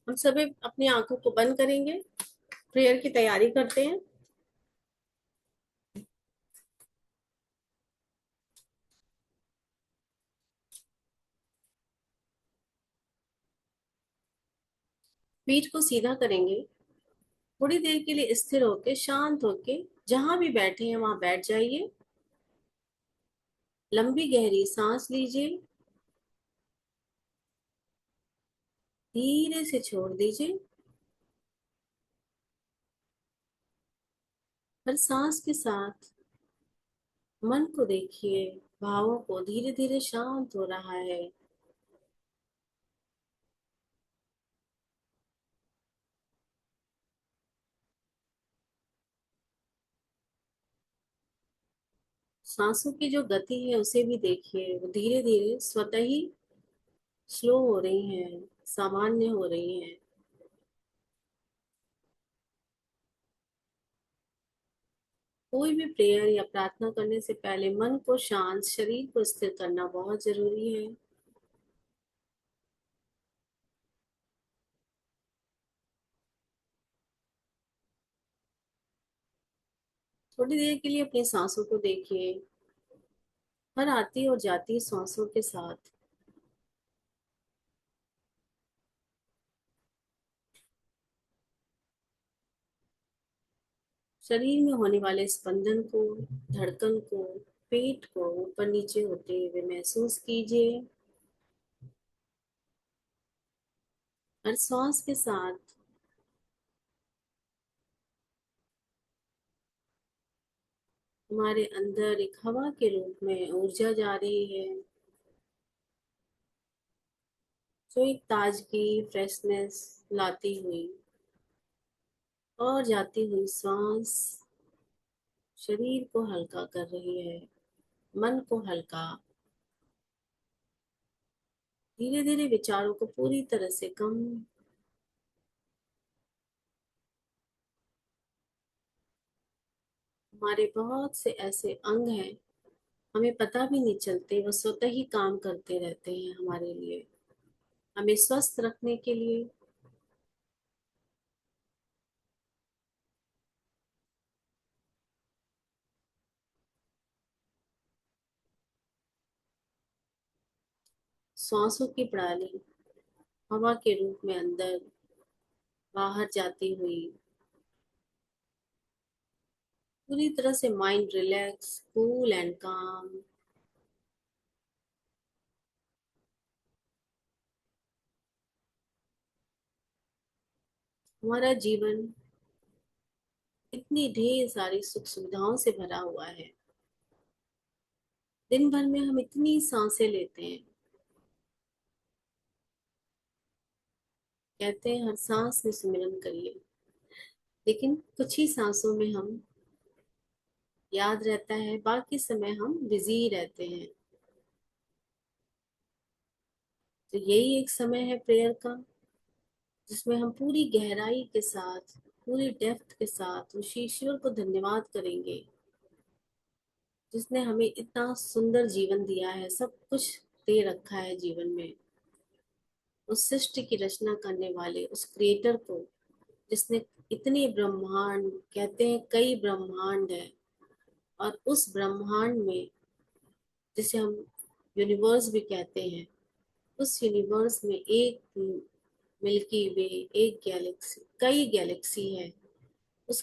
हम सभी अपनी आंखों को बंद करेंगे, प्रेयर की तैयारी करते हैं। पीठ को सीधा करेंगे। थोड़ी देर के लिए स्थिर होके, शांत होके, जहां भी बैठे हैं वहां बैठ जाइए। लंबी गहरी सांस लीजिए, धीरे से छोड़ दीजिए। हर सांस के साथ मन को देखिए, भावों को धीरे धीरे शांत हो रहा है। सांसों की जो गति है उसे भी देखिए, वो धीरे धीरे स्वतः ही स्लो हो रही है, सामान्य हो रही है। कोई भी प्रेयर या प्रार्थना करने से पहले मन को शांत, शरीर को स्थिर करना बहुत जरूरी है। थोड़ी देर के लिए अपनी सांसों को देखिए, हर आती और जाती सांसों के साथ शरीर में होने वाले स्पंदन को, धड़कन को, पेट को ऊपर नीचे होते हुए महसूस कीजिए। हर सांस के साथ हमारे अंदर एक हवा के रूप में ऊर्जा जा रही है, जो एक ताजगी, फ्रेशनेस लाती हुई और जाती हुई सांस शरीर को हल्का कर रही है, मन को हल्का। धीरे धीरे विचारों को पूरी तरह से कम। हमारे बहुत से ऐसे अंग हैं, हमें पता भी नहीं चलते, वो स्वतः ही काम करते रहते हैं हमारे लिए, हमें स्वस्थ रखने के लिए। सांसों की प्रणाली हवा के रूप में अंदर बाहर जाती हुई, पूरी तरह से माइंड रिलैक्स, कूल एंड काम। हमारा जीवन इतनी ढेर सारी सुख सुविधाओं से भरा हुआ है। दिन भर में हम इतनी सांसें लेते हैं। कहते हैं हर सांस में सुमिरन करिए, लेकिन कुछ ही सांसों में हम याद रहता है, बाकी समय हम बिजी रहते हैं। तो यही एक समय है प्रेयर का, जिसमें हम पूरी गहराई के साथ, पूरी डेप्थ के साथ उस ईश्वर को धन्यवाद करेंगे, जिसने हमें इतना सुंदर जीवन दिया है, सब कुछ दे रखा है जीवन में। उस सृष्टि की रचना करने वाले उस क्रिएटर को, जिसने इतने ब्रह्मांड, कहते हैं कई ब्रह्मांड है, और उस ब्रह्मांड में, जिसे हम यूनिवर्स भी कहते हैं, उस यूनिवर्स में एक मिल्की वे, एक गैलेक्सी, कई गैलेक्सी है। उस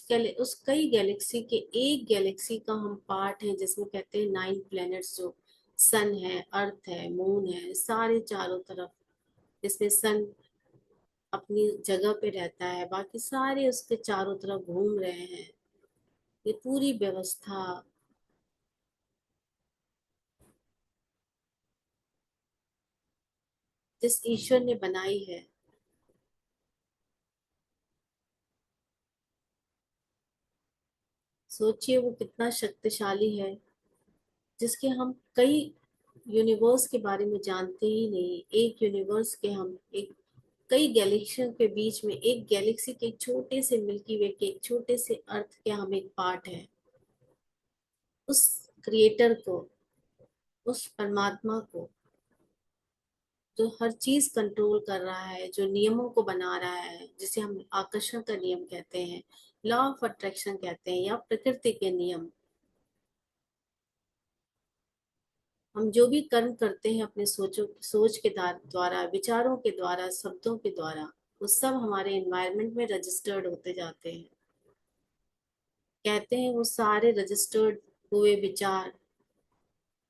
कई गैलेक्सी के एक गैलेक्सी का हम पार्ट हैं, जिसमें कहते हैं 9 प्लैनेट्स, जो सन है, अर्थ है, मून है, सारे चारों तरफ, जिसमें सन अपनी जगह पे रहता है, बाकी सारे उसके चारों तरफ घूम रहे हैं। ये पूरी व्यवस्था जिस ईश्वर ने बनाई है, सोचिए वो कितना शक्तिशाली है, जिसके हम कई यूनिवर्स के बारे में जानते ही नहीं। एक यूनिवर्स के हम एक कई गैलेक्सियों के बीच में, एक गैलेक्सी के एक छोटे से मिल्की वे के एक छोटे से अर्थ के हम एक पार्ट है। उस क्रिएटर को, उस परमात्मा को जो हर चीज कंट्रोल कर रहा है, जो नियमों को बना रहा है, जिसे हम आकर्षण का नियम कहते हैं, लॉ ऑफ अट्रैक्शन कहते हैं, या प्रकृति के नियम। हम जो भी कर्म करते हैं अपने सोच के द्वारा, विचारों के द्वारा, शब्दों के द्वारा, वो सब हमारे एनवायरनमेंट में रजिस्टर्ड होते जाते हैं। कहते हैं वो सारे रजिस्टर्ड हुए विचार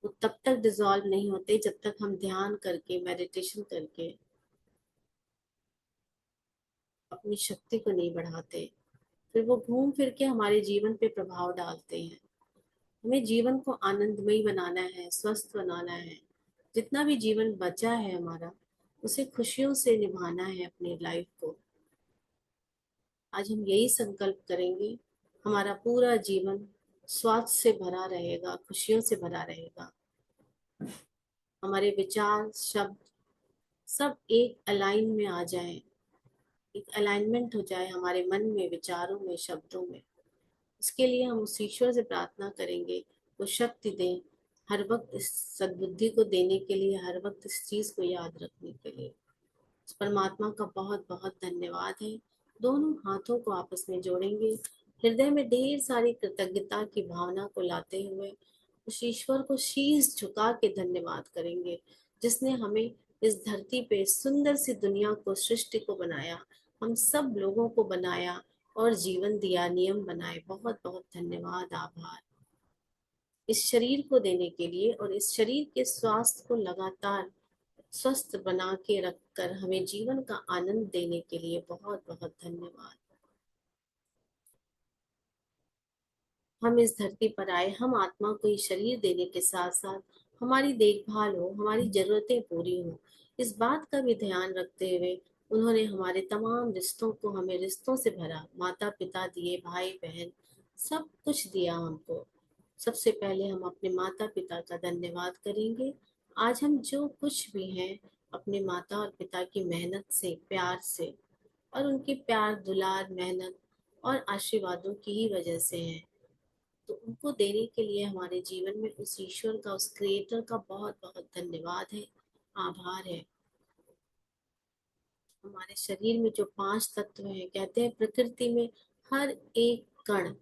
वो तब तक डिसॉल्व नहीं होते जब तक हम ध्यान करके, मेडिटेशन करके अपनी शक्ति को नहीं बढ़ाते। फिर वो घूम फिर के हमारे जीवन पे प्रभाव डालते हैं। हमें जीवन को आनंदमयी बनाना है, स्वस्थ बनाना है। जितना भी जीवन बचा है हमारा, उसे खुशियों से निभाना है अपनी लाइफ को। आज हम यही संकल्प करेंगे, हमारा पूरा जीवन स्वास्थ्य से भरा रहेगा, खुशियों से भरा रहेगा। हमारे विचार, शब्द सब एक अलाइन में आ जाएं, एक अलाइनमेंट हो जाए हमारे मन में, विचारों में, शब्दों में। इसके लिए हम उस ईश्वर से प्रार्थना करेंगे, वो शक्ति दें, हर वक्त इस सद्बुद्धि को देने के लिए, हर वक्त इस चीज को याद रखने के लिए। उस परमात्मा का बहुत बहुत धन्यवाद है। दोनों हाथों को आपस में जोड़ेंगे, हृदय में ढेर सारी कृतज्ञता की भावना को लाते हुए उस ईश्वर को शीश झुका के धन्यवाद करेंगे, जिसने हमें इस धरती पे सुंदर सी दुनिया को, सृष्टि को बनाया, हम सब लोगों को बनाया और जीवन दिया, नियम बनाए। बहुत बहुत धन्यवाद, आभार इस शरीर को देने के लिए, और इस शरीर के स्वास्थ्य को लगातार स्वस्थ बना के रखकर हमें जीवन का आनंद देने के लिए बहुत बहुत धन्यवाद। हम इस धरती पर आए, हम आत्मा को ये शरीर देने के साथ साथ हमारी देखभाल हो, हमारी जरूरतें पूरी हो, इस बात का भी ध्यान रखते हुए उन्होंने हमारे तमाम रिश्तों को, हमें रिश्तों से भरा, माता पिता दिए, भाई बहन, सब कुछ दिया हमको। सबसे पहले हम अपने माता पिता का धन्यवाद करेंगे। आज हम जो कुछ भी हैं, अपने माता और पिता की मेहनत से, प्यार से, और उनके प्यार, दुलार, मेहनत और आशीर्वादों की ही वजह से हैं। तो उनको देने के लिए हमारे जीवन में उस ईश्वर का, उस क्रिएटर का बहुत बहुत धन्यवाद है, आभार है। हमारे शरीर में जो पांच तत्व हैं, कहते हैं प्रकृति में हर एक कण,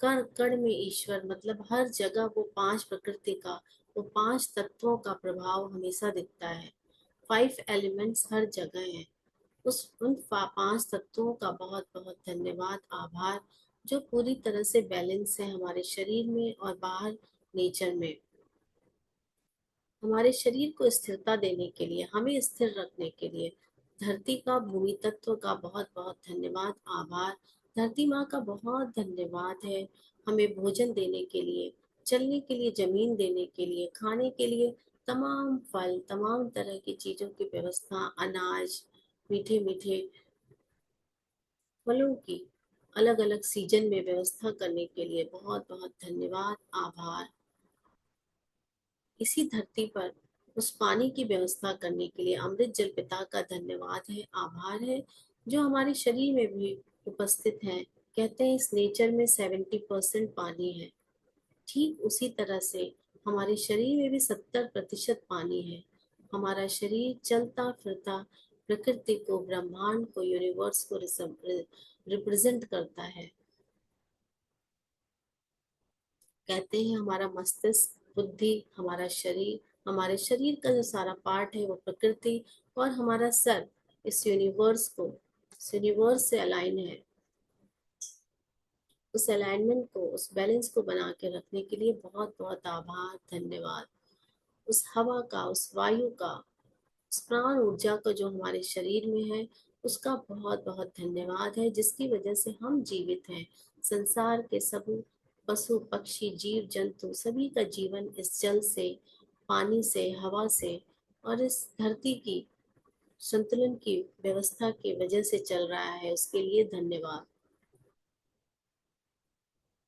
कण कण में ईश्वर, मतलब हर जगह वो पांच प्रकृति का, वो पांच तत्वों का प्रभाव हमेशा दिखता है। 5 एलिमेंट्स हर जगह हैं। उन पांच तत्वों का बहुत बहुत धन्यवाद, आभार, जो पूरी तरह से बैलेंस है हमारे शरीर में और बाहर नेचर में। हमारे शरीर को स्थिरता देने के लिए, हमें स्थिर रखने के लिए धरती का, भूमि तत्व का बहुत बहुत धन्यवाद, आभार। धरती माँ का बहुत धन्यवाद है, हमें भोजन देने के लिए, चलने के लिए जमीन देने के लिए, खाने के लिए तमाम फल, तमाम तरह की चीजों की व्यवस्था, अनाज, मीठे मीठे फलों की अलग अलग सीजन में व्यवस्था करने के लिए बहुत बहुत धन्यवाद, आभार। इसी धरती पर उस पानी की व्यवस्था करने के लिए अमृत जल पिता का धन्यवाद है, आभार है, जो हमारे शरीर में भी उपस्थित है। कहते हैं इस नेचर में 70% पानी है। ठीक उसी तरह से हमारे शरीर में भी 70% पानी है। हमारा शरीर चलता फिरता प्रकृति को, ब्रह्मांड को, यूनिवर्स को रिप्रेजेंट करता है। कहते हैं हमारा मस्तिष्क, बुद्धि, हमारे शरीर का जो सारा पार्ट है वो प्रकृति, और हमारा सर इस यूनिवर्स से अलाइन है। उस अलाइनमेंट को, उस बैलेंस को बना के रखने के लिए बहुत बहुत आभार, धन्यवाद। उस हवा का, उस वायु का, उस प्राण ऊर्जा का जो हमारे शरीर में है, उसका बहुत बहुत धन्यवाद है, जिसकी वजह से हम जीवित हैं। संसार के सब पशु पक्षी, जीव जंतु, सभी का जीवन इस जल से, पानी से, हवा से और इस धरती की संतुलन की व्यवस्था की वजह से चल रहा है। उसके लिए धन्यवाद।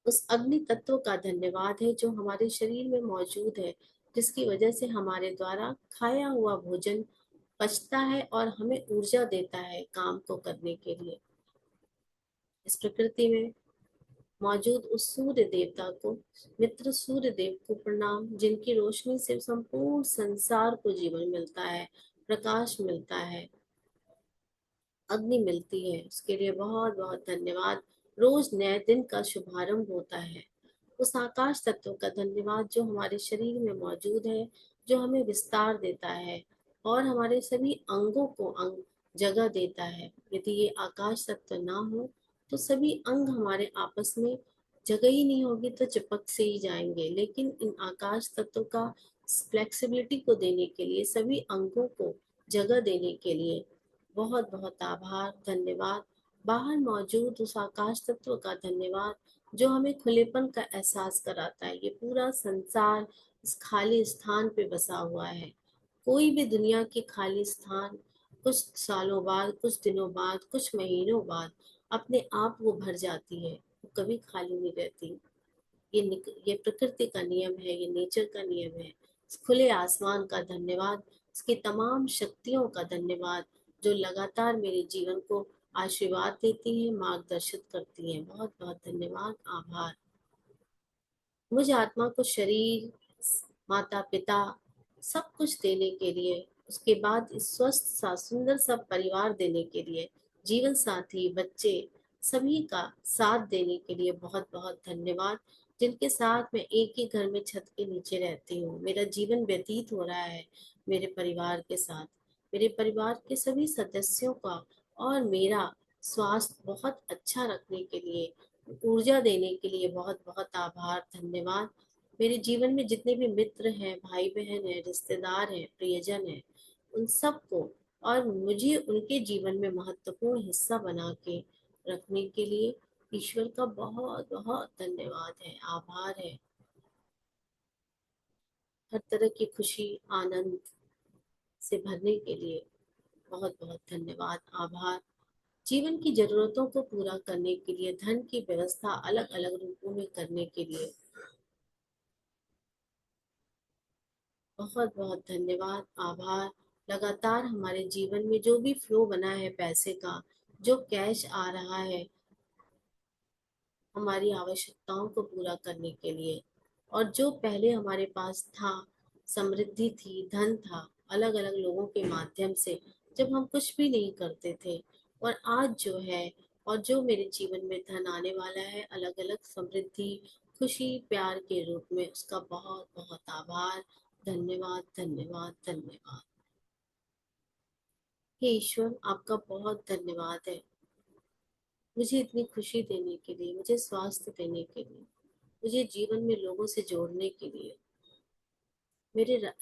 उस अग्नि तत्व का धन्यवाद है जो हमारे शरीर में मौजूद है, जिसकी वजह से हमारे द्वारा खाया हुआ भोजन पचता है और हमें ऊर्जा देता है काम को करने के लिए। इस प्रकृति में मौजूद उस सूर्य देवता को, मित्र सूर्य देव को प्रणाम, जिनकी रोशनी से संपूर्ण संसार को जीवन मिलता है। प्रकाश मिलता है, अग्नि मिलती है, उसके लिए बहुत बहुत धन्यवाद। रोज नए दिन का शुभारंभ होता है, उस आकाश तत्व का धन्यवाद जो हमारे शरीर में मौजूद है, जो हमें विस्तार देता है और हमारे सभी अंगों को जगह देता है। यदि ये आकाश तत्व ना हो तो सभी अंग हमारे आपस में जगह ही नहीं होगी, तो चिपक से ही जाएंगे। लेकिन इन आकाश तत्व का फ्लेक्सिबिलिटी को देने के लिए, सभी अंगों को जगह देने के लिए बहुत बहुत आभार, धन्यवाद। बाहर मौजूद उस आकाश तत्व का धन्यवाद जो हमें खुलेपन का एहसास कराता है। ये पूरा संसार इस खाली स्थान पे बसा हुआ है। कोई भी दुनिया की खाली स्थान कुछ सालों बाद, कुछ दिनों बाद, कुछ महीनों बाद अपने आप वो भर जाती है, वो कभी खाली नहीं रहती। ये प्रकृति का नियम है, ये नेचर का नियम है। इस खुले आसमान का धन्यवाद, इसकी तमाम शक्तियों का धन्यवाद जो लगातार मेरे जीवन को आशीर्वाद देती है, मार्गदर्शित करती है। बहुत बहुत धन्यवाद, आभार। मुझ आत्मा को शरीर, माता पिता सब कुछ देने के लिए, उसके बाद इस स्वस्थ सा सुंदर सा परिवार देने के लिए, जीवन साथी, बच्चे, सभी का साथ देने के लिए बहुत बहुत धन्यवाद, जिनके साथ मैं एक ही घर में छत के नीचे रहती हूँ। मेरा जीवन व्यतीत हो रहा है मेरे परिवार के साथ। मेरे परिवार के सभी सदस्यों का और मेरा स्वास्थ्य बहुत अच्छा रखने के लिए, ऊर्जा देने के लिए बहुत बहुत आभार, धन्यवाद। मेरे जीवन में जितने भी मित्र हैं, भाई बहन हैं, रिश्तेदार हैं, प्रियजन हैं, उन सबको और मुझे उनके जीवन में महत्वपूर्ण हिस्सा बना के रखने के लिए ईश्वर का बहुत बहुत धन्यवाद है, आभार है। हर तरह की खुशी, आनंद से भरने के लिए बहुत बहुत धन्यवाद, आभार। जीवन की जरूरतों को पूरा करने के लिए, धन की व्यवस्था अलग अलग रूपों में करने के लिए बहुत बहुत धन्यवाद, आभार। लगातार हमारे जीवन में जो भी फ्लो बना है पैसे का, जो कैश आ रहा है हमारी आवश्यकताओं को पूरा करने के लिए, और जो पहले हमारे पास था, समृद्धि थी, धन था, अलग अलग लोगों के माध्यम से, जब हम कुछ भी नहीं करते थे, और आज जो है और जो मेरे जीवन में धन आने वाला है, अलग अलग समृद्धि, खुशी, प्यार के रूप में, उसका बहुत बहुत आभार, धन्यवाद, धन्यवाद, धन्यवाद। हे ईश्वर, आपका बहुत धन्यवाद है मुझे इतनी खुशी देने के लिए, मुझे स्वास्थ्य देने के लिए, मुझे जीवन में लोगों से जोड़ने के लिए,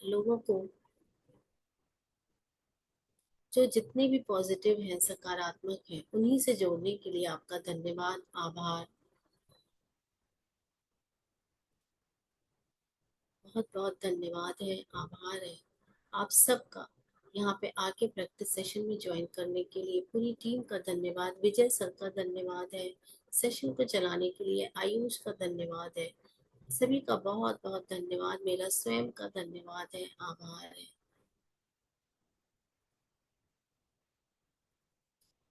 लोगों को जो जितने भी पॉजिटिव हैं, सकारात्मक हैं, उन्हीं से जोड़ने के लिए आपका धन्यवाद, आभार। बहुत बहुत धन्यवाद है, आभार है आप सबका। यहाँ पे आके प्रैक्टिस सेशन में ज्वाइन करने के लिए पूरी टीम का धन्यवाद, विजय सर का धन्यवाद है, सेशन को चलाने के लिए आयुष का धन्यवाद है, सभी का बहुत बहुत धन्यवाद, मेरा स्वयं का धन्यवाद है, आभार है।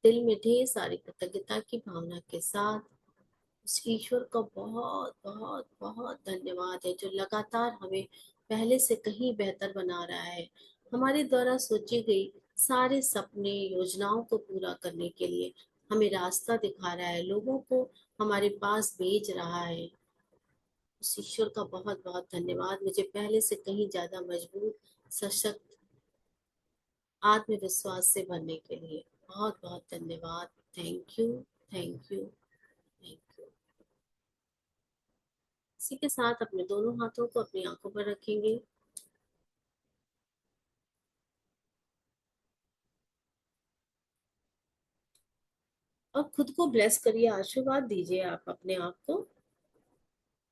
दिल में ढेर सारी कृतज्ञता की भावना के साथ उस ईश्वर का बहुत बहुत बहुत धन्यवाद है जो लगातार हमें पहले से कहीं बेहतर बना रहा है, हमारे द्वारा सोची गई सारे सपने, योजनाओं को पूरा करने के लिए हमें रास्ता दिखा रहा है, लोगों को हमारे पास भेज रहा है। उस ईश्वर का बहुत बहुत धन्यवाद, मुझे पहले से कहीं ज्यादा मजबूत, सशक्त, आत्मविश्वास से भरने के लिए बहुत बहुत धन्यवाद। Thank you, thank you, thank you. इसी के साथ अपने दोनों हाथों को अपनी आंखों पर रखेंगे और खुद को ब्लेस करिए, आशीर्वाद दीजिए आप अपने आप को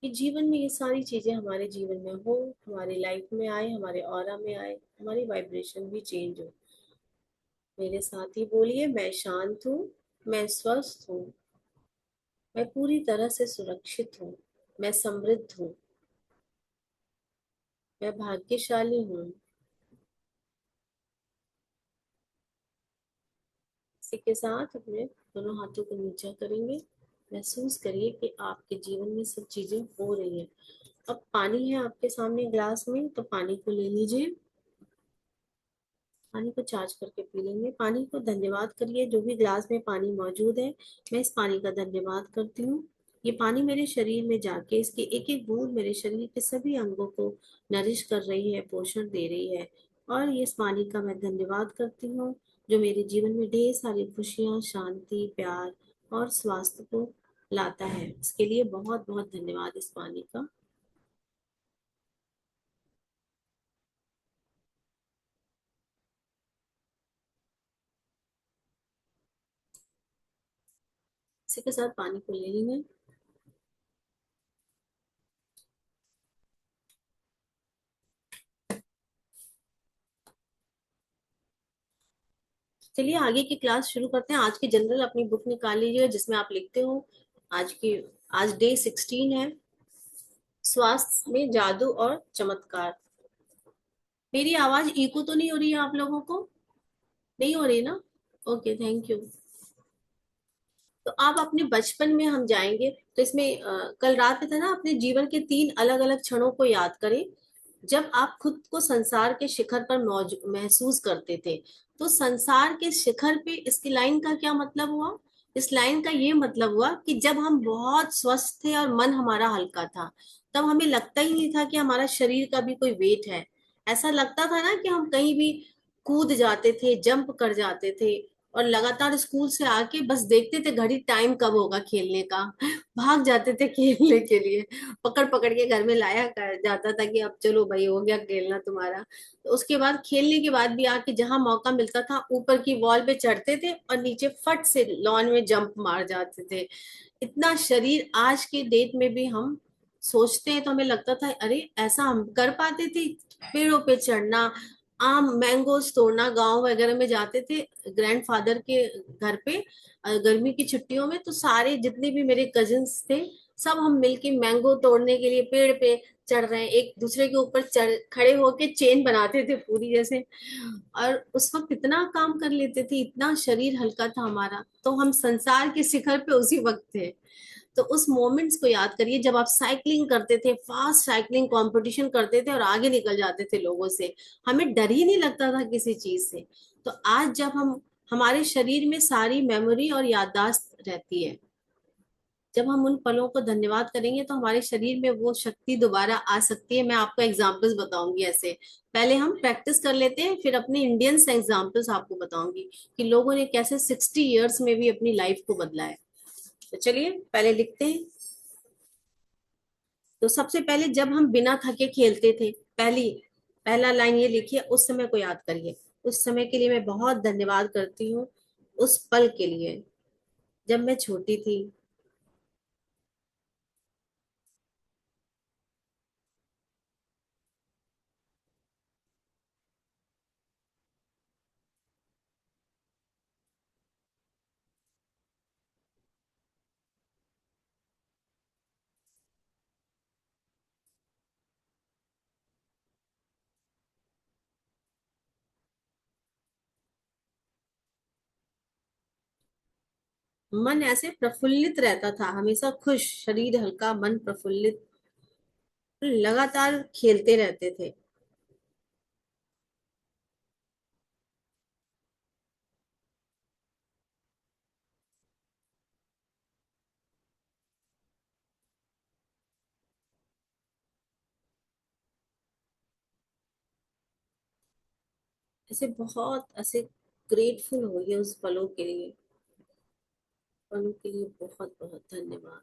कि जीवन में ये सारी चीजें हमारे जीवन में हो, हमारी लाइफ में आए, हमारे ऑरा में आए, हमारी वाइब्रेशन भी चेंज हो। मेरे साथ ही बोलिए, मैं शांत हूँ, मैं स्वस्थ हूँ, मैं पूरी तरह से सुरक्षित हूँ, मैं समृद्ध हूँ, मैं भाग्यशाली हूँ। इसी के साथ अपने दोनों हाथों को नीचा करेंगे, महसूस करिए कि आपके जीवन में सब चीजें हो रही हैं। अब पानी है आपके सामने ग्लास में, तो पानी को ले लीजिए पानी को चार्ज करके पी लेंगे। पानी को धन्यवाद करिए, जो भी ग्लास में पानी मौजूद है, मैं इस पानी का धन्यवाद करती हूँ। ये पानी मेरे शरीर में जाके इसकी एक एक बूंद मेरे शरीर के सभी अंगों को नरिश कर रही है, पोषण दे रही है। और ये इस पानी का मैं धन्यवाद करती हूँ, जो मेरे जीवन में ढेर सारी खुशियाँ, शांति, प्यार और स्वास्थ्य को लाता है। इसके लिए बहुत बहुत धन्यवाद इस पानी का। इसी के साथ पानी को ले लेंगे। चलिए आगे की क्लास शुरू करते हैं। आज की जनरल अपनी बुक निकाल लीजिए जिसमें आप लिखते हो। आज की आज डे 16 है, स्वास्थ्य में जादू और चमत्कार। मेरी आवाज इको तो नहीं हो रही है आप लोगों को? नहीं हो रही ना? Okay, thank you. तो आप अपने बचपन में हम जाएंगे। तो इसमें कल रात में था ना, अपने जीवन के 3 अलग अलग क्षणों को याद करें जब आप खुद को संसार के शिखर पर महसूस करते थे। तो संसार के शिखर पे इसकी लाइन का क्या मतलब हुआ? इस लाइन का ये मतलब हुआ कि जब हम बहुत स्वस्थ थे और मन हमारा हल्का था, तब हमें लगता ही नहीं था कि हमारा शरीर का भी कोई वेट है। ऐसा लगता था ना कि हम कहीं भी कूद जाते थे, जंप कर जाते थे, और लगातार स्कूल से आके बस देखते थे घड़ी, टाइम कब होगा खेलने का। भाग जाते थे खेलने के लिए। पकड़ पकड़ के घर में लाया कर जाता था कि अब चलो भाई, हो गया खेलना तुम्हारा। तो उसके बाद खेलने के बाद भी आके जहां मौका मिलता था ऊपर की वॉल पे चढ़ते थे और नीचे फट से लॉन में जंप मार जाते थे। इतना शरीर आज के डेट में भी हम सोचते हैं तो हमें लगता था अरे ऐसा हम कर पाते थे। पेड़ों पे चढ़ना, आम मैंगोज तोड़ना, गांव वगैरह में जाते थे ग्रैंडफादर के घर पे। गर्मी की छुट्टियों में तो सारे जितने भी मेरे कजिन्स थे, सब हम मिलके मैंगो तोड़ने के लिए पेड़ पे चढ़ रहे हैं, एक दूसरे के ऊपर चढ़ खड़े होके चेन बनाते थे पूरी जैसे। और उस वक्त इतना काम कर लेते थे, इतना शरीर हल्का था हमारा, तो हम संसार के शिखर पे उसी वक्त थे। तो उस मोमेंट्स को याद करिए जब आप साइकिलिंग करते थे, फास्ट साइकिलिंग कंपटीशन करते थे और आगे निकल जाते थे लोगों से। हमें डर ही नहीं लगता था किसी चीज से। तो आज जब हम, हमारे शरीर में सारी मेमोरी और याददाश्त रहती है, जब हम उन पलों को धन्यवाद करेंगे तो हमारे शरीर में वो शक्ति दोबारा आ सकती है। मैं आपको एग्जांपल्स बताऊंगी ऐसे। पहले हम प्रैक्टिस कर लेते हैं, फिर अपने इंडियन से एग्जांपल्स आपको बताऊंगी कि लोगों ने कैसे 60 इयर्स में भी अपनी लाइफ को बदला है। तो चलिए पहले लिखते हैं। तो सबसे पहले जब हम बिना थके खेलते थे, पहला लाइन ये लिखिए, उस समय को याद करिए। उस समय के लिए मैं बहुत धन्यवाद करती हूँ, उस पल के लिए जब मैं छोटी थी। मन ऐसे प्रफुल्लित रहता था, हमेशा खुश, शरीर हल्का, मन प्रफुल्लित, लगातार खेलते रहते थे। ऐसे बहुत ऐसे ग्रेटफुल हो गए उस पलों के लिए। पलों के लिए बहुत बहुत धन्यवाद।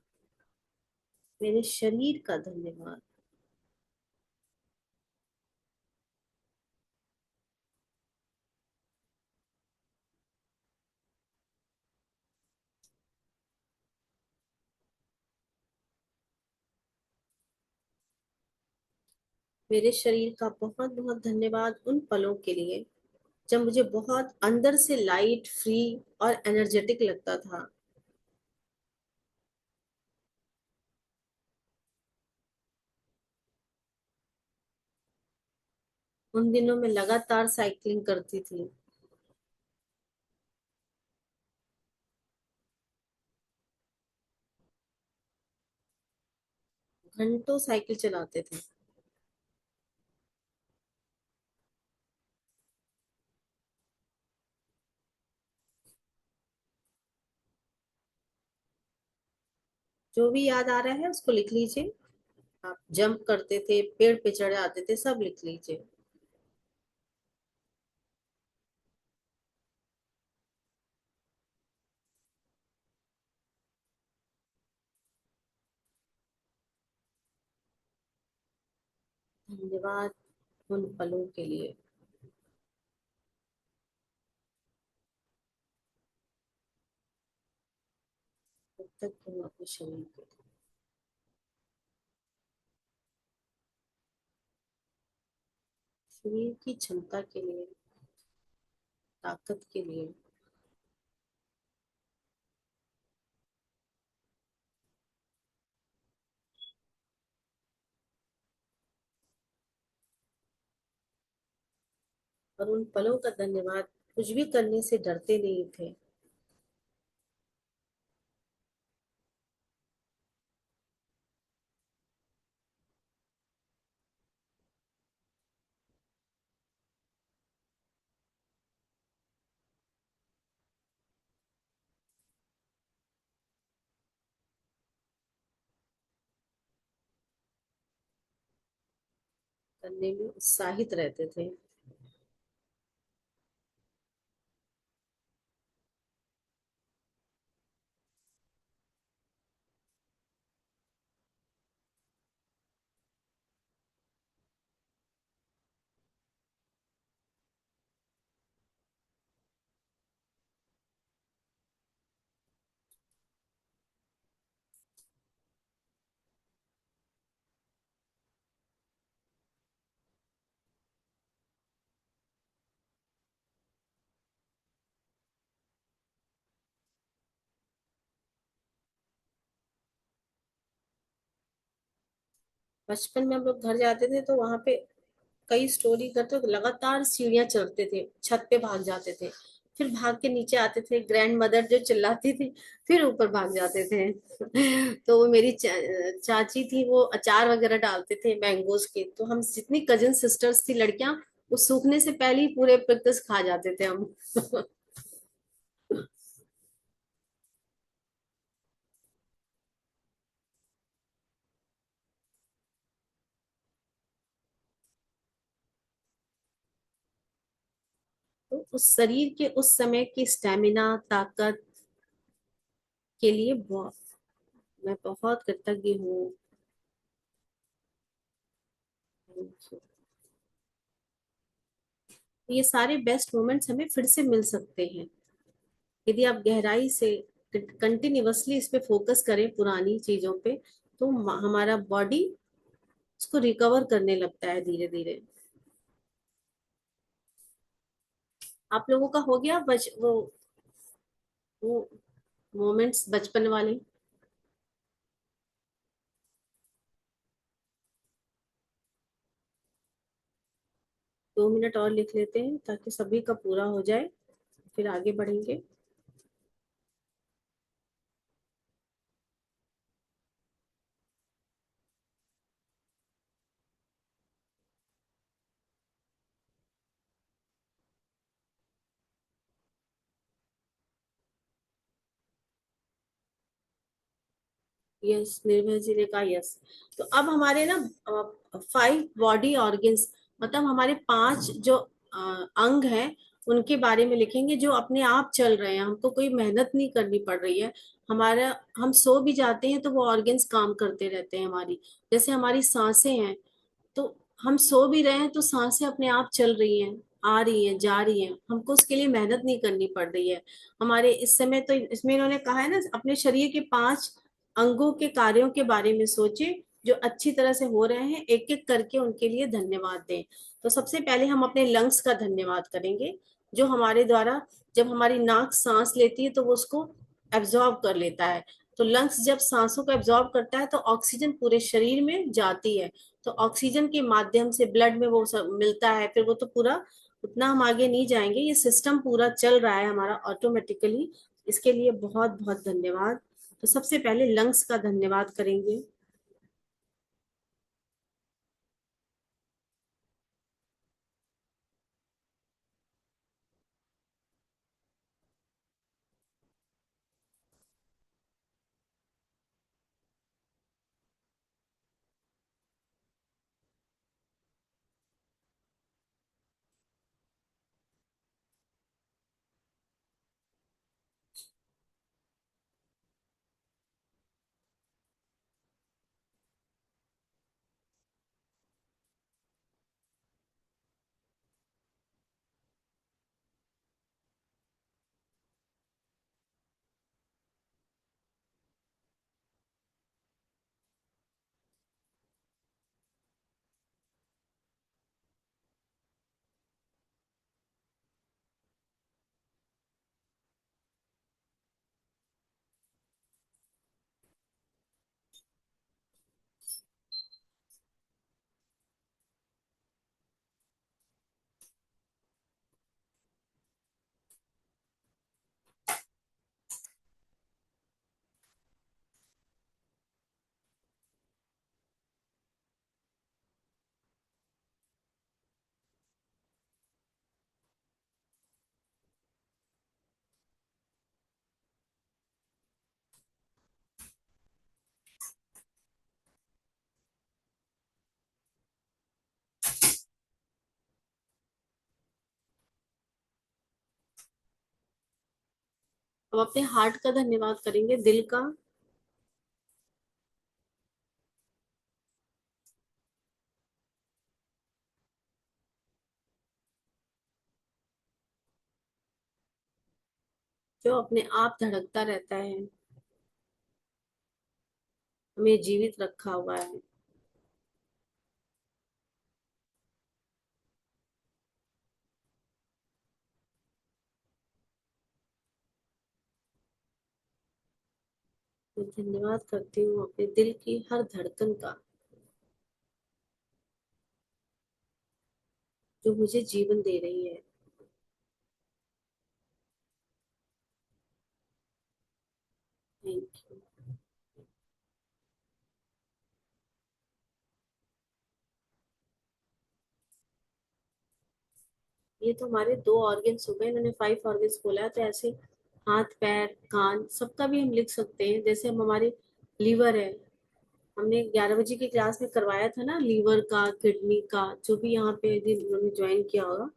मेरे शरीर का धन्यवाद। मेरे शरीर का बहुत बहुत धन्यवाद उन पलों के लिए जब मुझे बहुत अंदर से लाइट, फ्री और एनर्जेटिक लगता था। उन दिनों में लगातार साइकिलिंग करती थी। घंटों साइकिल चलाते थे। जो भी याद आ रहा है उसको लिख लीजिए। आप जंप करते थे, पेड़ पे चढ़ जाते थे, सब लिख लीजिए। धन्यवाद उन पलों के लिए जब तक तुम अपने शरीर के शरीर की क्षमता के लिए, ताकत के लिए। और उन पलों का धन्यवाद, कुछ भी करने से डरते नहीं थे। करने में उत्साहित रहते थे। बचपन में हम लोग घर जाते थे तो वहां पे कई स्टोरी करते तो लगातार सीढ़ियां चढ़ते थे, छत पे भाग जाते थे, फिर भाग के नीचे आते थे, ग्रैंड मदर जो चिल्लाती थी, फिर ऊपर भाग जाते थे। तो वो मेरी चाची थी, वो अचार वगैरह डालते थे मैंगोज के, तो हम जितनी कजिन सिस्टर्स थी लड़कियां, वो सूखने से पहले ही पूरे पिक्तस खा जाते थे हम। तो उस शरीर के उस समय की स्टेमिना, ताकत के लिए बहुत, मैं बहुत कृतज्ञ हूँ। ये सारे बेस्ट मोमेंट्स हमें फिर से मिल सकते हैं यदि आप गहराई से कंटिन्यूअसली इस पे फोकस करें पुरानी चीजों पे, तो हमारा बॉडी उसको रिकवर करने लगता है धीरे धीरे। आप लोगों का हो गया वो मोमेंट्स बचपन वाले? 2 मिनट और लिख लेते हैं ताकि सभी का पूरा हो जाए, फिर आगे बढ़ेंगे। यस, निर्भय जी ने कहा यस। तो अब हमारे ना 5 बॉडी ऑर्गन्स, मतलब हमारे 5 जो अंग हैं, उनके बारे में लिखेंगे जो अपने आप चल रहे हैं, हमको कोई मेहनत नहीं करनी पड़ रही है। हमारा, हम सो भी जाते हैं तो वो ऑर्गन्स काम करते रहते हैं हमारी। जैसे हमारी सांसें हैं, तो हम सो भी रहे हैं तो सांसें अपने आप चल रही हैं, आ रही हैं, जा रही हैं, हमको उसके लिए मेहनत नहीं करनी पड़ रही है। हमारे इस समय तो इसमें इन्होंने कहा है ना, अपने शरीर के 5 अंगों के कार्यों के बारे में सोचे जो अच्छी तरह से हो रहे हैं, एक एक करके उनके लिए धन्यवाद दें। तो सबसे पहले हम अपने लंग्स का धन्यवाद करेंगे, जो हमारे द्वारा, जब हमारी नाक सांस लेती है तो वो उसको एब्जॉर्ब कर लेता है। तो लंग्स जब सांसों को एब्जॉर्ब करता है तो ऑक्सीजन पूरे शरीर में जाती है, तो ऑक्सीजन के माध्यम से ब्लड में वो सब मिलता है, फिर वो तो पूरा, उतना हम आगे नहीं जाएंगे, ये सिस्टम पूरा चल रहा है हमारा ऑटोमेटिकली। इसके लिए बहुत बहुत धन्यवाद। तो सबसे पहले लंग्स का धन्यवाद करेंगे। अब अपने हार्ट का धन्यवाद करेंगे, दिल का। जो अपने आप धड़कता रहता है, हमें जीवित रखा हुआ है। मैं धन्यवाद करती हूँ अपने दिल की हर धड़कन का, जो मुझे जीवन दे रही है। Thank you. ये तो हमारे दो ऑर्गन्स हो गए, इन्होंने 5 ऑर्गन्स बोला है, तो ऐसे हाथ पैर कान सबका भी हम लिख सकते हैं। जैसे हम हमारे लीवर है, हमने 11 बजे की क्लास में करवाया था ना, लीवर का, किडनी का, जो भी यहाँ पे यदि उन्होंने ज्वाइन किया होगा।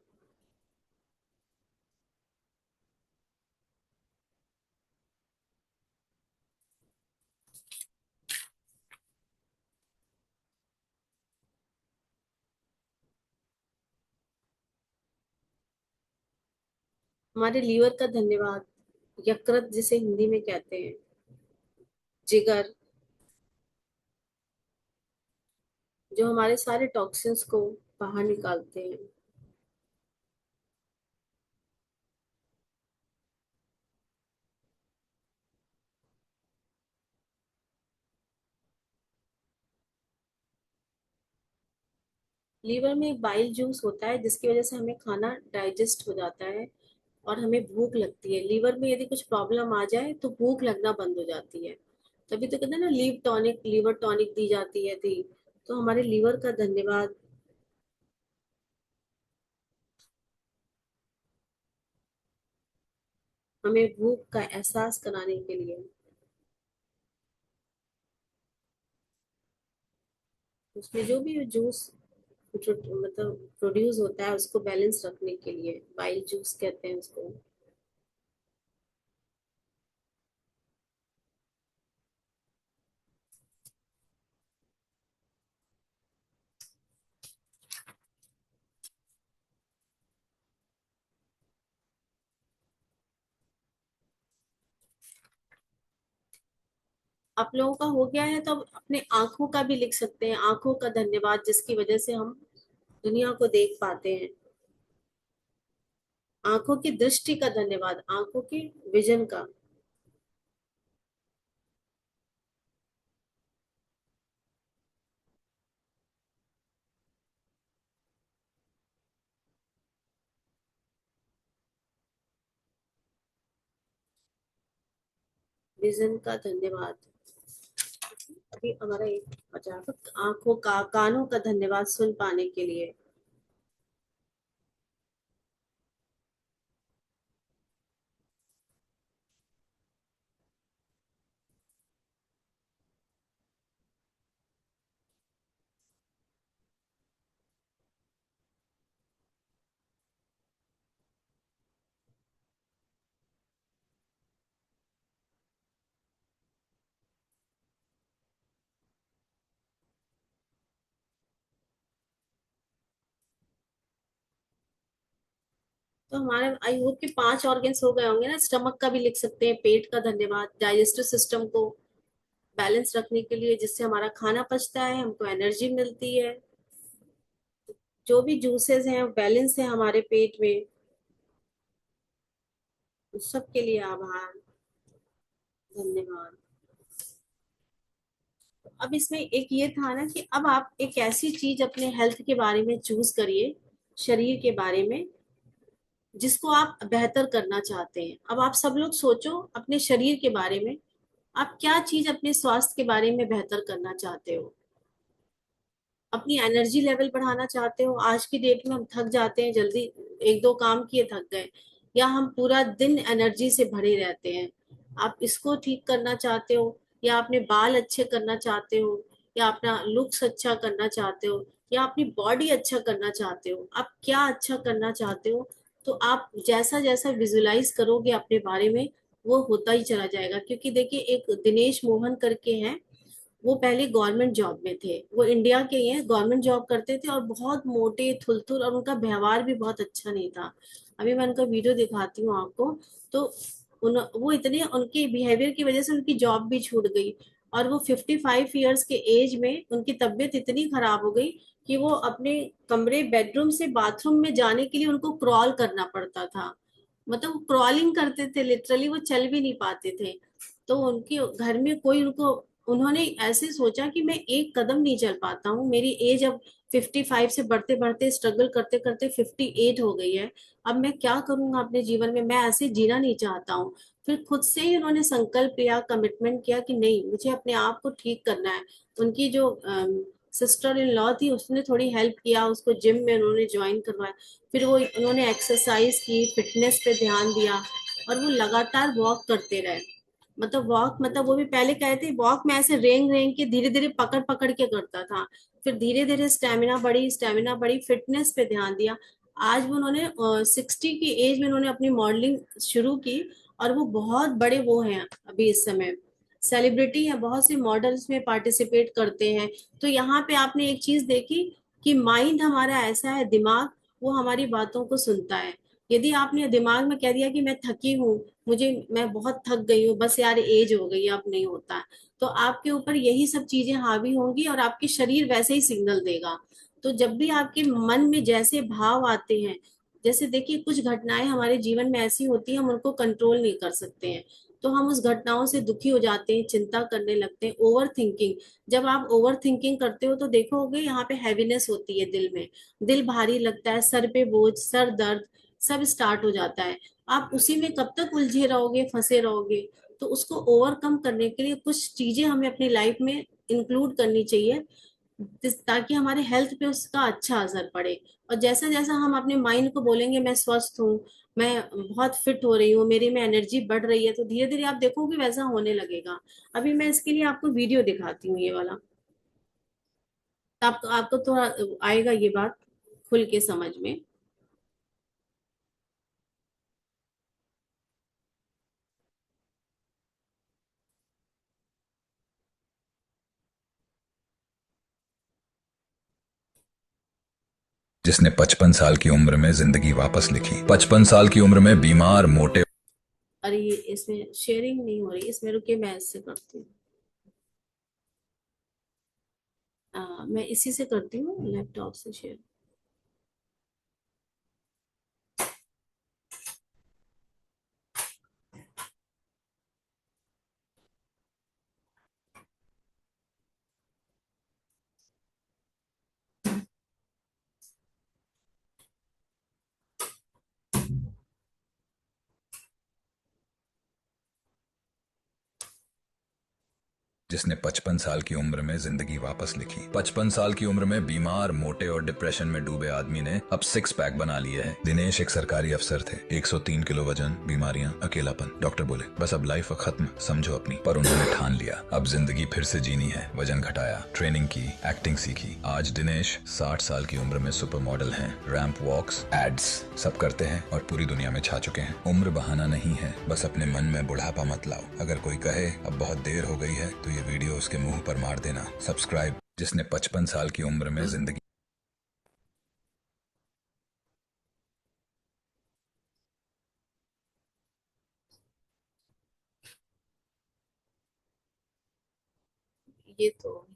हमारे लीवर का धन्यवाद, यकृत जिसे हिंदी में कहते हैं, जिगर, जो हमारे सारे टॉक्सिन्स को बाहर निकालते हैं। लीवर में एक बाइल जूस होता है, जिसकी वजह से हमें खाना डाइजेस्ट हो जाता है और हमें भूख लगती है। लीवर में यदि कुछ प्रॉब्लम आ जाए तो भूख लगना बंद हो जाती है। तभी तो कहते हैं ना, लीव टॉनिक, लीवर टॉनिक दी जाती है थी। तो हमारे लीवर का धन्यवाद, हमें भूख का एहसास कराने के लिए। उसमें जो भी जूस मतलब प्रोड्यूस होता है, उसको बैलेंस रखने के लिए बाइल जूस कहते हैं उसको। आप लोगों का हो गया है तो अब अपने आंखों का भी लिख सकते हैं, आंखों का धन्यवाद, जिसकी वजह से हम दुनिया को देख पाते हैं। आंखों की दृष्टि का धन्यवाद, आंखों की विजन का। विजन का धन्यवाद। अभी हमारा एक बचा, आंखों का, कानों का धन्यवाद सुन पाने के लिए। तो हमारे आई होप के 5 ऑर्गन्स हो गए होंगे ना। स्टमक का भी लिख सकते हैं, पेट का धन्यवाद, डाइजेस्टिव सिस्टम को बैलेंस रखने के लिए, जिससे हमारा खाना पचता है, हमको एनर्जी मिलती है। जो भी जूसेस हैं बैलेंस है हमारे पेट में। उस सब के लिए आभार, धन्यवाद। अब इसमें एक ये था ना कि अब आप एक ऐसी चीज अपने हेल्थ के बारे में चूज करिए, शरीर के बारे में, जिसको आप बेहतर करना चाहते हैं। अब आप सब लोग सोचो अपने शरीर के बारे में, आप क्या चीज अपने स्वास्थ्य के बारे में बेहतर करना चाहते हो। अपनी एनर्जी लेवल बढ़ाना चाहते हो, आज की डेट में हम थक जाते हैं जल्दी, एक दो काम किए थक गए, या हम पूरा दिन एनर्जी से भरे रहते हैं। आप इसको ठीक करना चाहते हो, या अपने बाल अच्छे करना चाहते हो, या अपना लुक्स अच्छा करना चाहते हो, या अपनी बॉडी अच्छा करना चाहते हो, आप क्या अच्छा करना चाहते हो। तो आप जैसा जैसा विजुलाइज करोगे अपने बारे में, वो होता ही चला जाएगा। क्योंकि देखिए, एक दिनेश मोहन करके हैं, वो पहले गवर्नमेंट जॉब में थे, वो इंडिया के ही हैं, गवर्नमेंट जॉब करते थे और बहुत मोटे थुलथुल, और उनका व्यवहार भी बहुत अच्छा नहीं था। अभी मैं उनका वीडियो दिखाती हूँ आपको। तो वो इतने, उनके बिहेवियर की वजह से उनकी जॉब भी छूट गई। और वो 55 ईयर्स के एज में उनकी तबीयत इतनी खराब हो गई कि वो अपने कमरे, बेडरूम से बाथरूम में जाने के लिए उनको क्रॉल करना पड़ता था। मतलब क्रॉलिंग करते थे लिटरली, वो चल भी नहीं पाते थे। तो उनके घर में कोई उनको, उन्होंने ऐसे सोचा कि मैं एक कदम नहीं चल पाता हूँ, मेरी एज अब 55 से बढ़ते बढ़ते, स्ट्रगल करते करते 58 हो गई है। अब मैं क्या करूंगा अपने जीवन में, मैं ऐसे जीना नहीं चाहता हूँ। फिर खुद से ही उन्होंने संकल्प लिया, कमिटमेंट किया कि नहीं, मुझे अपने आप को ठीक करना है। उनकी जो सिस्टर इन लॉ थी, उसने थोड़ी हेल्प किया, उसको जिम में उन्होंने ज्वाइन करवाया। फिर वो, उन्होंने एक्सरसाइज की, फिटनेस पे ध्यान दिया, और वो लगातार वॉक करते रहे। मतलब वॉक, मतलब वो भी पहले कहते वॉक में ऐसे रेंग रेंग के, धीरे धीरे पकड़ पकड़ के करता था। फिर धीरे धीरे स्टेमिना बढ़ी, फिटनेस पे ध्यान दिया। आज वो, उन्होंने 60 की एज में उन्होंने अपनी मॉडलिंग शुरू की। और वो बहुत बड़े वो हैं अभी इस समय, सेलिब्रिटी है, बहुत से मॉडल्स में पार्टिसिपेट करते हैं। तो यहाँ पे आपने एक चीज देखी कि माइंड हमारा ऐसा है, दिमाग, वो हमारी बातों को सुनता है। यदि आपने दिमाग में कह दिया कि मैं थकी हूँ, मुझे, मैं बहुत थक गई हूँ, बस यार एज हो गई है, अब नहीं होता, तो आपके ऊपर यही सब चीजें हावी होंगी और आपके शरीर वैसे ही सिग्नल देगा। तो जब भी आपके मन में जैसे भाव आते हैं, जैसे देखिए, कुछ घटनाएं हमारे जीवन में ऐसी होती हैं, हम उनको कंट्रोल नहीं कर सकते हैं। तो हम उस घटनाओं से दुखी हो जाते हैं, चिंता करने लगते हैं, ओवर थिंकिंग। जब आप ओवर थिंकिंग करते हो तो देखोगे यहाँ पे हैवीनेस होती है दिल में, दिल भारी लगता है, सर पे बोझ, सर दर्द, सब स्टार्ट हो जाता है। आप उसी में कब तक उलझे रहोगे, फंसे रहोगे। तो उसको ओवरकम करने के लिए कुछ चीजें हमें अपनी लाइफ में इंक्लूड करनी चाहिए, ताकि हमारे हेल्थ पे उसका अच्छा असर पड़े। और जैसा जैसा हम अपने माइंड को बोलेंगे मैं स्वस्थ हूँ, मैं बहुत फिट हो रही हूँ, मेरी में एनर्जी बढ़ रही है, तो धीरे धीरे आप देखोगे वैसा होने लगेगा। अभी मैं इसके लिए आपको वीडियो दिखाती हूँ, ये वाला। तो आपको थोड़ा आएगा ये बात खुल के समझ में। जिसने 55 साल की उम्र में जिंदगी वापस लिखी। 55 साल की उम्र में बीमार, मोटे। अरे ये इसमें शेयरिंग नहीं हो रही, इसमें रुकिए, मैं इससे करती हूँ। मैं इसी से करती हूँ, लैपटॉप से शेयर। जिसने 55 साल की उम्र में जिंदगी वापस लिखी। 55 साल की उम्र में बीमार, मोटे और डिप्रेशन में डूबे आदमी ने अब 6 पैक बना लिए है। दिनेश एक सरकारी अफसर थे, 103 किलो वजन, बीमारियां, अकेलापन। डॉक्टर बोले बस अब लाइफ खत्म, समझो अपनी। पर उन्होंने ठान लिया अब जिंदगी फिर से जीनी है। वजन घटाया, ट्रेनिंग की, एक्टिंग सीखी। आज दिनेश 60 साल की उम्र में सुपर मॉडल हैं। रैंप वॉक्स, एड्स सब करते हैं और पूरी दुनिया में छा चुके हैं। उम्र बहाना नहीं है, बस अपने मन में बुढ़ापा मत लाओ। अगर कोई कहे अब बहुत देर हो गई है तो ये वीडियो उसके मुंह पर मार देना। सब्सक्राइब। जिसने 55 साल की उम्र में जिंदगी। ये तो,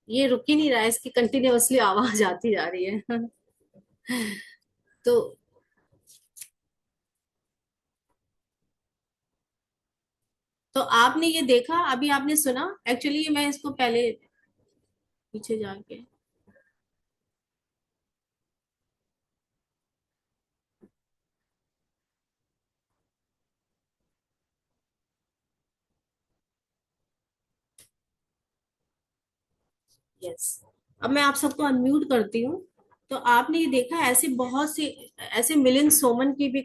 ये रुक ही नहीं रहा है, इसकी कंटिन्यूअसली आवाज आती जा रही है। तो तो आपने ये देखा, अभी आपने सुना, एक्चुअली मैं इसको पहले पीछे जाके, यस, अब मैं आप सबको अनम्यूट करती हूँ। तो आपने ये देखा है, ऐसे बहुत से, ऐसे मिलिंद सोमन की भी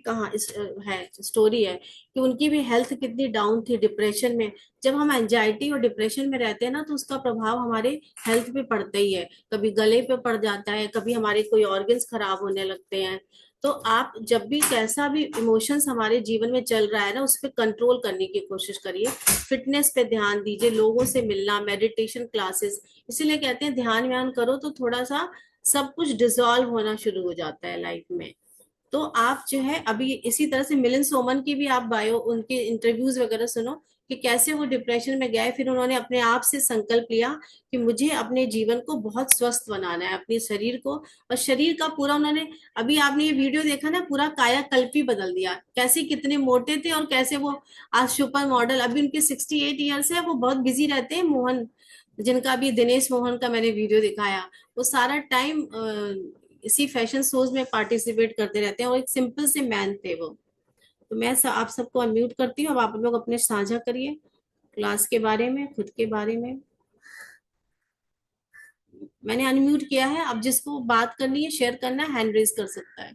है स्टोरी है कि उनकी भी हेल्थ कितनी डाउन थी डिप्रेशन में। जब हम एंजाइटी और डिप्रेशन में रहते हैं ना, तो उसका प्रभाव हमारे हेल्थ पे पड़ता ही है। कभी गले पे पड़ जाता है, कभी हमारे कोई ऑर्गन्स खराब होने लगते हैं। तो आप जब भी कैसा भी इमोशंस हमारे जीवन में चल रहा है ना, उस पर कंट्रोल करने की कोशिश करिए। फिटनेस पे ध्यान दीजिए, लोगों से मिलना, मेडिटेशन क्लासेस। इसीलिए कहते हैं ध्यान व्यान करो तो थोड़ा सा सब कुछ डिसॉल्व होना शुरू हो जाता है लाइफ में। तो आप जो है अभी इसी तरह से मिलिंद सोमन की भी आप बायो, उनके इंटरव्यूज वगैरह सुनो कि कैसे वो डिप्रेशन में गए, फिर उन्होंने अपने आप से संकल्प लिया कि मुझे अपने जीवन को बहुत स्वस्थ बनाना है, अपने शरीर को। और शरीर का पूरा उन्होंने, अभी आपने ये वीडियो देखा ना, पूरा कायाकल्प ही बदल दिया। कैसे कितने मोटे थे और कैसे वो आज सुपर मॉडल, अभी उनके 68 ईयर्स है, वो बहुत बिजी रहते हैं। मोहन, जिनका अभी दिनेश मोहन का मैंने वीडियो दिखाया, वो सारा टाइम इसी फैशन शोज में पार्टिसिपेट करते रहते हैं, और एक सिंपल से मैन थे वो। तो आप सबको अनम्यूट करती हूँ, अब आप लोग अपने साझा करिए क्लास के बारे में, खुद के बारे में। मैंने अनम्यूट किया है, अब जिसको बात करनी है, शेयर करना है, हैंड रेज कर सकता है।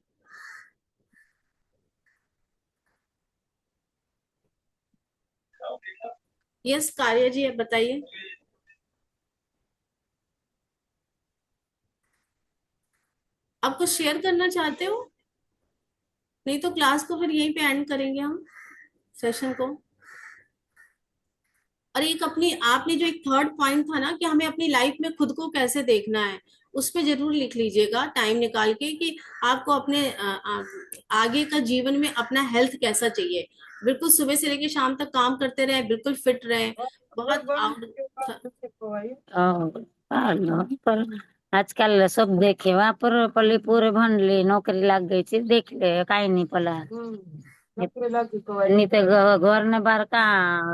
यस कार्य जी, अब बताइए। आप कुछ शेयर करना चाहते हो? नहीं तो क्लास को फिर यहीं पे एंड करेंगे हम, सेशन को। और एक अपनी, आपने जो एक थर्ड पॉइंट था ना कि हमें अपनी लाइफ में खुद को कैसे देखना है, उस पे जरूर लिख लीजिएगा टाइम निकाल के कि आपको अपने आगे का जीवन में अपना हेल्थ कैसा चाहिए। बिल्कुल सुबह से लेकर शाम तक काम करते रहे, बिल्कुल फिट रहे। बहुत आउट। पर आजकाल सब देखे वहां पर पल्ली पूरे भणली नोकरी लाग गई थी देख ले काही नहीं पला नहीं तो घर ने बार का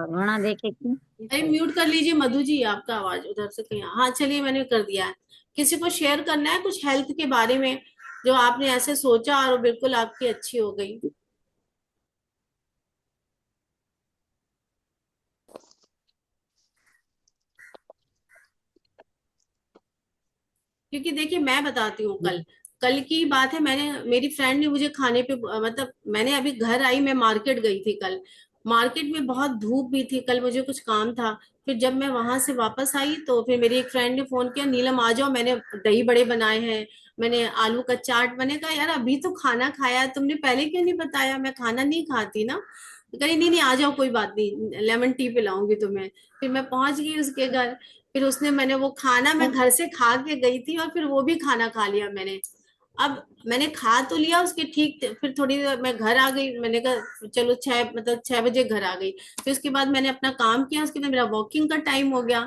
घना देखे थी। अरे म्यूट कर लीजिए मधु जी, आपका आवाज उधर से कहीं। हाँ चलिए, मैंने कर दिया है। किसी को शेयर करना है कुछ हेल्थ के बारे में, जो आपने ऐसे सोचा और बिल्कुल आपकी अच्छी हो गई? क्योंकि देखिए मैं बताती हूँ, कल कल की बात है। मैंने, मेरी फ्रेंड ने मुझे खाने पे, मतलब मैंने अभी घर आई, मैं मार्केट गई थी कल। मार्केट में बहुत धूप भी थी कल, मुझे कुछ काम था। फिर जब मैं वहां से वापस आई तो फिर मेरी एक फ्रेंड ने फोन किया, नीलम आ जाओ, मैंने दही बड़े बनाए हैं, मैंने आलू का चाट। मैंने कहा यार अभी तो खाना खाया है, तुमने पहले क्यों नहीं बताया, मैं खाना नहीं खाती ना। तो कही नहीं नहीं आ जाओ, कोई बात नहीं, लेमन टी पिलाऊंगी तुम्हें। फिर मैं पहुंच गई उसके घर। फिर उसने, मैंने वो खाना मैं घर से खा के गई थी, और फिर वो भी खाना खा लिया मैंने। अब मैंने खा तो लिया उसके ठीक, फिर थोड़ी देर मैं घर आ गई, मैंने कहा चलो 6, मतलब 6 बजे घर आ गई। फिर उसके बाद मैंने अपना काम किया, उसके बाद मेरा वॉकिंग का टाइम हो गया।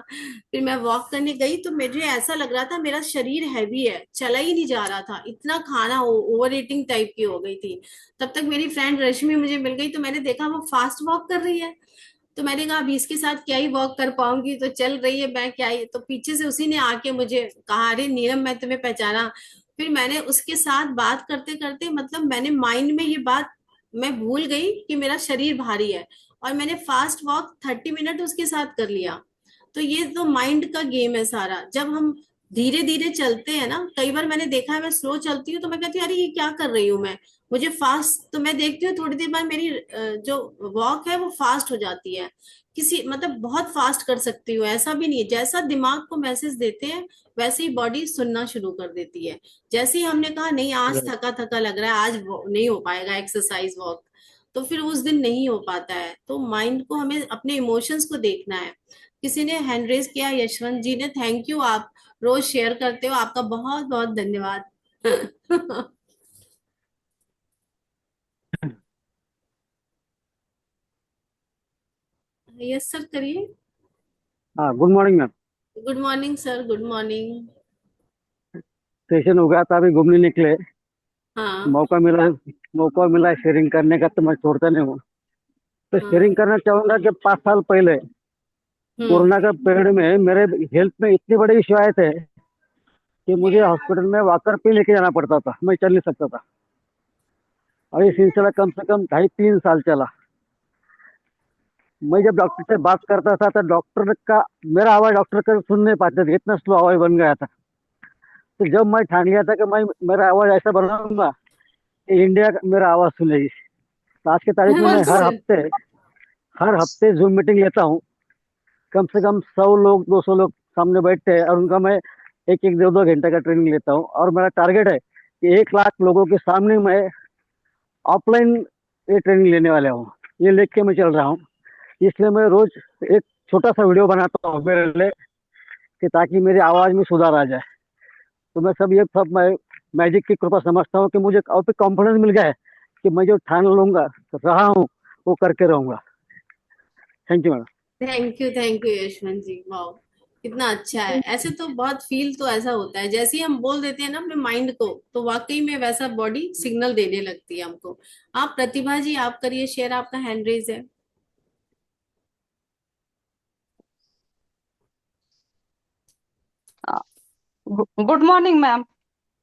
फिर मैं वॉक करने गई तो मुझे ऐसा लग रहा था मेरा शरीर हैवी है, चला ही नहीं जा रहा था, इतना खाना ओवर ईटिंग टाइप की हो गई थी। तब तक मेरी फ्रेंड रश्मि मुझे मिल गई, तो मैंने देखा वो फास्ट वॉक कर रही है। तो मैंने कहा अभी इसके साथ क्या ही वॉक कर पाऊंगी, तो चल रही है, मैं क्या ही। तो पीछे से उसी ने आके मुझे कहा, अरे नीलम मैं तुम्हें पहचाना। फिर मैंने उसके साथ बात करते करते, मतलब मैंने माइंड में ये बात, मैं भूल गई कि मेरा शरीर भारी है, और मैंने फास्ट वॉक 30 मिनट उसके साथ कर लिया। तो ये तो माइंड का गेम है सारा। जब हम धीरे धीरे चलते हैं ना, कई बार मैंने देखा है मैं स्लो चलती हूँ तो मैं कहती हूँ अरे ये क्या कर रही हूँ मैं, मुझे फास्ट, तो मैं देखती हूँ थोड़ी देर बाद मेरी जो वॉक है वो फास्ट हो जाती है। किसी, मतलब बहुत फास्ट कर सकती हूँ, ऐसा भी नहीं है। जैसा दिमाग को मैसेज देते हैं वैसे ही बॉडी सुनना शुरू कर देती है। जैसे ही हमने कहा नहीं आज थका थका लग रहा है, आज नहीं हो पाएगा एक्सरसाइज वॉक, तो फिर उस दिन नहीं हो पाता है। तो माइंड को, हमें अपने इमोशंस को देखना है। किसी ने हैंड रेज किया, यशवंत जी ने, थैंक यू, आप रोज शेयर करते हो, आपका बहुत बहुत धन्यवाद। यस सर, करिए। हाँ, good morning ma'am. Good morning sir, good morning. Session हो गया था, अभी घूमने निकले। हाँ। मौका मिला, मौका मिला शेयरिंग करने का, तो मैं छोड़ता नहीं हूँ। तो हाँ। शेयरिंग करना चाहूंगा कि 5 साल पहले हम्म। कोरोना का पीरियड में मेरे हेल्थ में इतने बड़े इश्यू आए थे कि मुझे हॉस्पिटल में वॉकर पे लेके जाना पड़ता था, मैं चल नहीं सकता था। और ये सिलसिला कम से कम 2.5-3 साल चला। मैं जब डॉक्टर से बात करता था तो डॉक्टर का, मेरा आवाज डॉक्टर का सुन नहीं पाते थे, इतना स्लो आवाज बन गया था। तो जब मैं ठान लिया था कि मैं मेरा आवाज ऐसा बनाऊंगा कि इंडिया मेरा आवाज सुनेगी। तो आज की तारीख में मैं बहुत सही। हर हफ्ते जूम मीटिंग लेता हूँ। कम से कम 100 लोग 200 लोग सामने बैठते हैं और उनका मैं एक एक 2 2 घंटे का ट्रेनिंग लेता हूँ। और मेरा टारगेट है कि 1 लाख लोगों के सामने मैं ऑफलाइन ये ट्रेनिंग लेने वाला हूँ। ये लेके के मैं चल रहा हूँ। इसलिए मैं रोज एक छोटा सा वीडियो बनाता हूँ मेरे लिए, कि ताकि मेरी आवाज में सुधार आ जाए। तो मैं सब मैं मैजिक की कृपा समझता हूँ कि मुझे और पे कॉन्फिडेंस मिल गया है कि मैं जो ठान लूंगा रहा हूँ वो करके रहूंगा। Thank you madam. Thank you Yashwant ji, वाह कितना अच्छा है। ऐसे तो बहुत फील तो ऐसा होता है, जैसे ही हम बोल देते हैं ना अपने माइंड को, तो वाकई में वैसा बॉडी सिग्नल देने लगती है हमको। आप प्रतिभा जी, आप करिए शेयर, आपका हैंड रेज है। Good morning ma'am.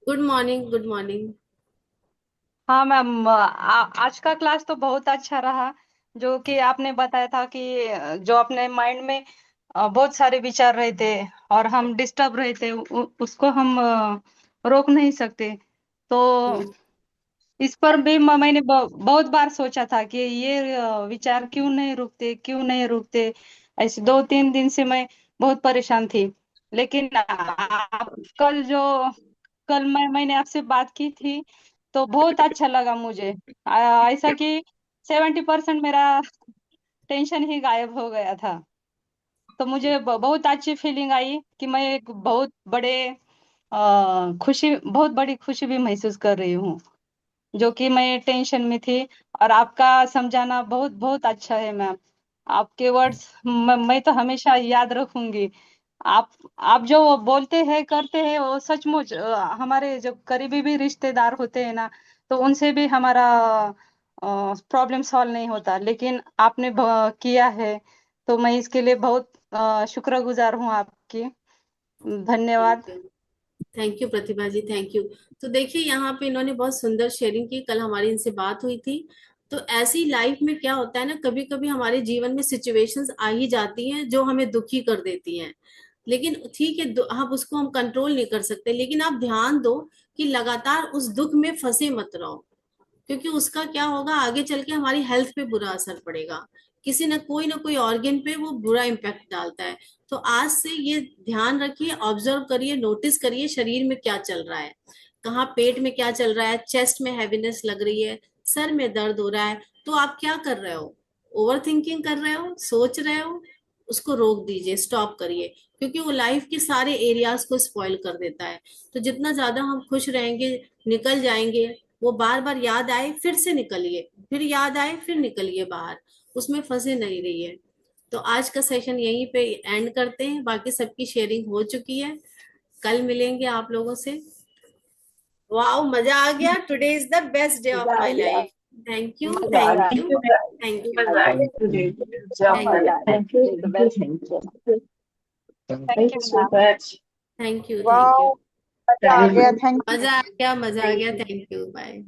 Good morning, good morning. हाँ मैम, आज का क्लास तो बहुत अच्छा रहा। जो कि आपने बताया था कि जो अपने माइंड में बहुत सारे विचार रहे थे और हम डिस्टर्ब रहे थे, उसको हम रोक नहीं सकते। तो इस पर भी मैंने बहुत बार सोचा था कि ये विचार क्यों नहीं रुकते, क्यों नहीं रुकते। ऐसे 2 3 दिन से मैं बहुत परेशान थी। लेकिन आप कल मैंने आपसे बात की थी, तो बहुत अच्छा लगा मुझे। ऐसा कि 70% मेरा टेंशन ही गायब हो गया था। तो मुझे बहुत अच्छी फीलिंग आई कि मैं एक बहुत बड़ी खुशी भी महसूस कर रही हूँ, जो कि मैं टेंशन में थी। और आपका समझाना बहुत बहुत अच्छा है मैम। आपके वर्ड्स मैं तो हमेशा याद रखूंगी। आप आप जो बोलते हैं करते हैं वो सचमुच हमारे जो करीबी भी रिश्तेदार होते हैं ना, तो उनसे भी हमारा प्रॉब्लम सॉल्व नहीं होता, लेकिन आपने किया है। तो मैं इसके लिए बहुत शुक्रगुजार हूँ आपकी। धन्यवाद। Thank you Pratibha ji, thank you. तो देखिए, यहाँ पे इन्होंने बहुत सुंदर शेयरिंग की। कल हमारी इनसे बात हुई थी। तो ऐसी लाइफ में क्या होता है ना, कभी कभी हमारे जीवन में सिचुएशंस आ ही जाती हैं जो हमें दुखी कर देती हैं। लेकिन ठीक है, आप उसको हम कंट्रोल नहीं कर सकते, लेकिन आप ध्यान दो कि लगातार उस दुख में फंसे मत रहो। क्योंकि उसका क्या होगा, आगे चल के हमारी हेल्थ पे बुरा असर पड़ेगा। किसी न कोई ऑर्गन पे वो बुरा इम्पैक्ट डालता है। तो आज से ये ध्यान रखिए, ऑब्जर्व करिए, नोटिस करिए शरीर में क्या चल रहा है। कहाँ पेट में क्या चल रहा है, चेस्ट में हैवीनेस लग रही है, सर में दर्द हो रहा है। तो आप क्या कर रहे हो, ओवर थिंकिंग कर रहे हो, सोच रहे हो। उसको रोक दीजिए, स्टॉप करिए। क्योंकि वो लाइफ के सारे एरियाज को स्पॉइल कर देता है। तो जितना ज्यादा हम खुश रहेंगे, निकल जाएंगे। वो बार बार याद आए फिर से निकलिए, फिर याद आए फिर निकलिए बाहर। उसमें फंसे नहीं रहिए। तो आज का सेशन यहीं पे एंड करते हैं, बाकी सबकी शेयरिंग हो चुकी है। कल मिलेंगे आप लोगों से। वाओ, मजा आ गया। Today is the best day of my life. Thank you, thank you, thank you, thank thank you ma'am. Thank you, thank you. वाह, मजा आ गया। थैंक मजा आ गया, मजा आ गया। Thank you, bye.